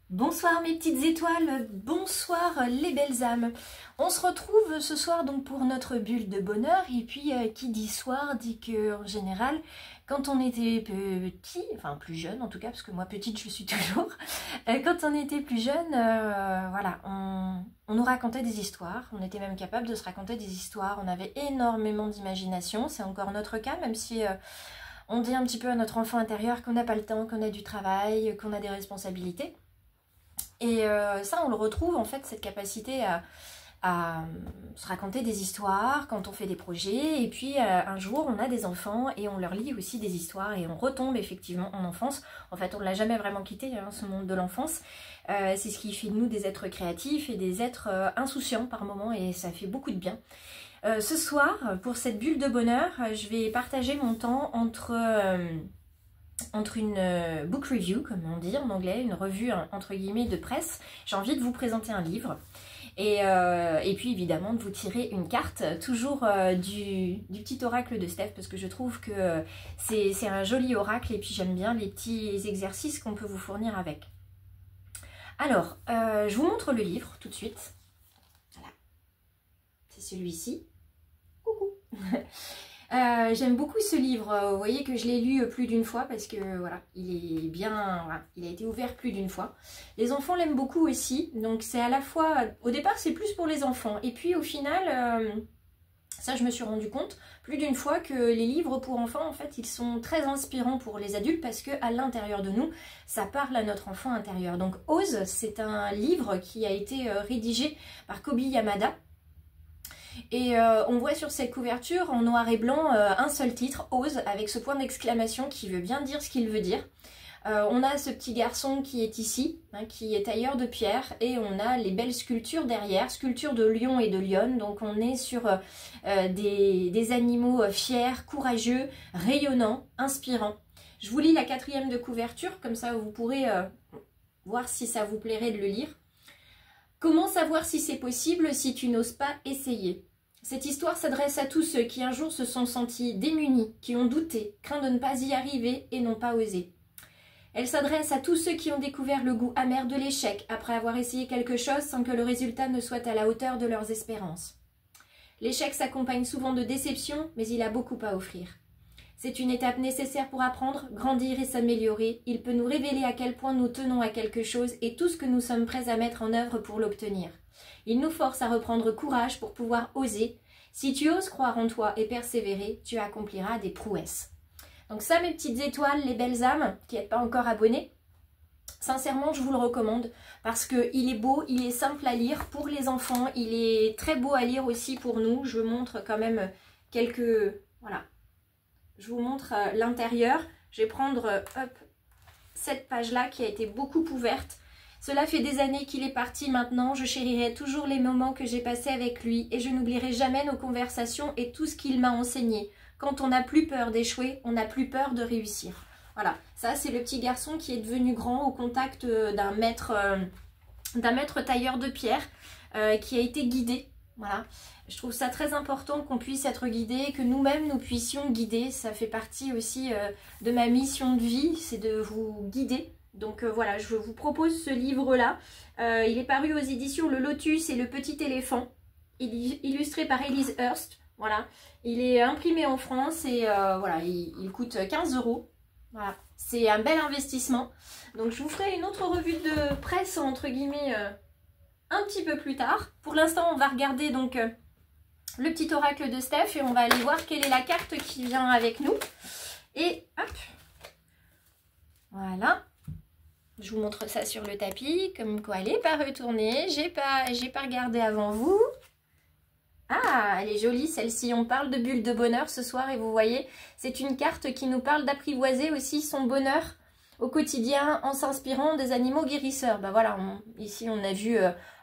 Bonsoir mes petites étoiles, bonsoir les belles âmes. On se retrouve ce soir donc pour notre bulle de bonheur et puis qui dit soir dit que en général quand on était petit, enfin plus jeune en tout cas parce que moi petite je suis toujours, quand on était plus jeune voilà on nous racontait des histoires, on était même capable de se raconter des histoires, on avait énormément d'imagination, c'est encore notre cas même si on dit un petit peu à notre enfant intérieur qu'on n'a pas le temps, qu'on a du travail, qu'on a des responsabilités. Et ça, on le retrouve en fait, cette capacité à se raconter des histoires quand on fait des projets. Et puis un jour, on a des enfants et on leur lit aussi des histoires et on retombe effectivement en enfance. En fait, on ne l'a jamais vraiment quitté, hein, ce monde de l'enfance. C'est ce qui fait de nous des êtres créatifs et des êtres insouciants par moments et ça fait beaucoup de bien. Ce soir, pour cette bulle de bonheur, je vais partager mon temps entre une book review, comme on dit en anglais, une revue entre guillemets de presse. J'ai envie de vous présenter un livre et puis évidemment de vous tirer une carte, toujours du petit oracle de Steph, parce que je trouve que c'est un joli oracle et puis j'aime bien les petits exercices qu'on peut vous fournir avec. Alors, je vous montre le livre tout de suite. Voilà, c'est celui-ci. Coucou. J'aime beaucoup ce livre, vous voyez que je l'ai lu plus d'une fois parce que voilà, il est bien, voilà, il a été ouvert plus d'une fois. Les enfants l'aiment beaucoup aussi, donc c'est à la fois, au départ c'est plus pour les enfants et puis au final, ça je me suis rendu compte plus d'une fois que les livres pour enfants en fait ils sont très inspirants pour les adultes parce que à l'intérieur de nous ça parle à notre enfant intérieur. Donc Ose, c'est un livre qui a été rédigé par Kobi Yamada. Et on voit sur cette couverture en noir et blanc un seul titre, Ose, avec ce point d'exclamation qui veut bien dire ce qu'il veut dire. On a ce petit garçon qui est ici, hein, qui est tailleur de pierre, et on a les belles sculptures derrière, sculptures de lion et de lionne, donc on est sur des animaux fiers, courageux, rayonnants, inspirants. Je vous lis la 4e de couverture, comme ça vous pourrez voir si ça vous plairait de le lire. Comment savoir si c'est possible si tu n'oses pas essayer? Cette histoire s'adresse à tous ceux qui un jour se sont sentis démunis, qui ont douté, craint de ne pas y arriver et n'ont pas osé. Elle s'adresse à tous ceux qui ont découvert le goût amer de l'échec après avoir essayé quelque chose sans que le résultat ne soit à la hauteur de leurs espérances. L'échec s'accompagne souvent de déception, mais il a beaucoup à offrir. C'est une étape nécessaire pour apprendre, grandir et s'améliorer. Il peut nous révéler à quel point nous tenons à quelque chose et tout ce que nous sommes prêts à mettre en œuvre pour l'obtenir. Il nous force à reprendre courage pour pouvoir oser. Si tu oses croire en toi et persévérer, tu accompliras des prouesses. Donc ça, mes petites étoiles, les belles âmes, qui n'êtes pas encore abonnées, sincèrement, je vous le recommande parce qu'il est beau, il est simple à lire pour les enfants, il est très beau à lire aussi pour nous. Je vous montre quand même quelques... Voilà. Je vous montre l'intérieur. Je vais prendre hop, cette page-là qui a été beaucoup ouverte. Cela fait des années qu'il est parti maintenant. Je chérirai toujours les moments que j'ai passés avec lui et je n'oublierai jamais nos conversations et tout ce qu'il m'a enseigné. Quand on n'a plus peur d'échouer, on n'a plus peur de réussir. Voilà, ça c'est le petit garçon qui est devenu grand au contact d'un maître tailleur de pierre qui a été guidé. Voilà, je trouve ça très important qu'on puisse être guidé, que nous-mêmes nous puissions guider. Ça fait partie aussi de ma mission de vie, c'est de vous guider. Donc voilà, je vous propose ce livre-là. Il est paru aux éditions Le Lotus et le Petit Éléphant, illustré par Elise Hurst. Voilà, il est imprimé en France et voilà, il coûte 15 €. Voilà, c'est un bel investissement. Donc je vous ferai une autre revue de presse entre guillemets un petit peu plus tard. Pour l'instant, on va regarder donc le petit oracle de Steph et on va aller voir quelle est la carte qui vient avec nous. Et hop, voilà. Je vous montre ça sur le tapis, comme quoi elle n'est pas retournée. J'ai pas regardé avant vous. Ah, elle est jolie celle-ci. On parle de bulle de bonheur ce soir et vous voyez, c'est une carte qui nous parle d'apprivoiser aussi son bonheur au quotidien en s'inspirant des animaux guérisseurs. Ben voilà, ici on a vu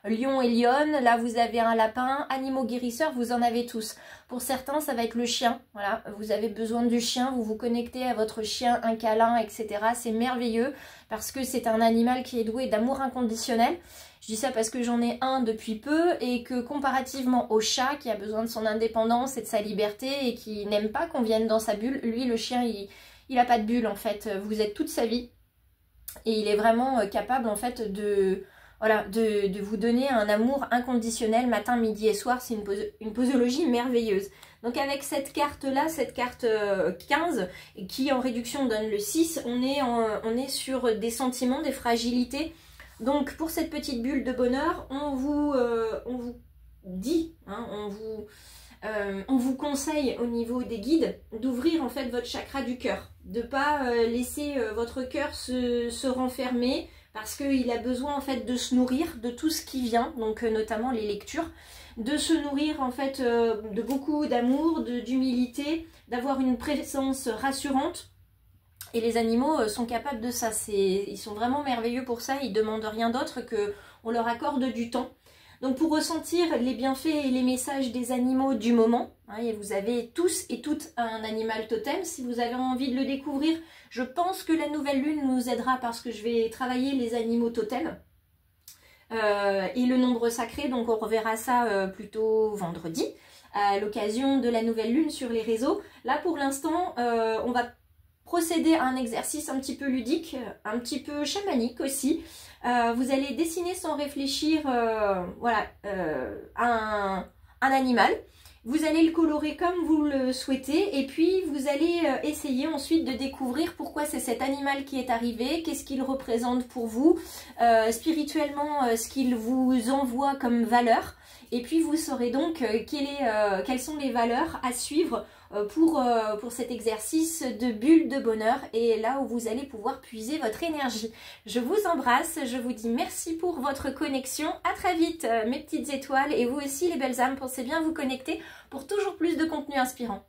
lion et lionne, là vous avez un lapin, animaux guérisseurs, vous en avez tous. Pour certains, ça va être le chien, voilà, vous avez besoin du chien, vous vous connectez à votre chien, un câlin, etc. C'est merveilleux parce que c'est un animal qui est doué d'amour inconditionnel. Je dis ça parce que j'en ai un depuis peu et que comparativement au chat qui a besoin de son indépendance et de sa liberté et qui n'aime pas qu'on vienne dans sa bulle, lui le chien il n'a pas de bulle en fait, vous êtes toute sa vie. Et il est vraiment capable en fait voilà, de vous donner un amour inconditionnel matin, midi et soir. C'est une posologie merveilleuse. Donc avec cette carte-là, cette carte 15, qui en réduction donne le 6, on est sur des sentiments, des fragilités. Donc pour cette petite bulle de bonheur, on vous dit, hein, on vous conseille au niveau des guides d'ouvrir en fait votre chakra du cœur, de ne pas laisser votre cœur se renfermer, parce qu'il a besoin en fait de se nourrir de tout ce qui vient, donc notamment les lectures, de se nourrir en fait de beaucoup d'amour, d'humilité, d'avoir une présence rassurante. Et les animaux sont capables de ça, ils sont vraiment merveilleux pour ça, ils ne demandent rien d'autre qu'on leur accorde du temps. Donc pour ressentir les bienfaits et les messages des animaux du moment, hein, et vous avez tous et toutes un animal totem, si vous avez envie de le découvrir, je pense que la nouvelle lune nous aidera parce que je vais travailler les animaux totems et le nombre sacré, donc on reverra ça plutôt vendredi, à l'occasion de la nouvelle lune sur les réseaux. Là pour l'instant, on va procéder à un exercice un petit peu ludique, un petit peu chamanique aussi. Vous allez dessiner sans réfléchir voilà, un animal. Vous allez le colorer comme vous le souhaitez et puis vous allez essayer ensuite de découvrir pourquoi c'est cet animal qui est arrivé, qu'est-ce qu'il représente pour vous, spirituellement ce qu'il vous envoie comme valeur. Et puis vous saurez donc quelles sont les valeurs à suivre pour cet exercice de bulle de bonheur et là où vous allez pouvoir puiser votre énergie. Je vous embrasse, je vous dis merci pour votre connexion. À très vite mes petites étoiles et vous aussi les belles âmes, pensez bien vous connecter pour toujours plus de contenu inspirant.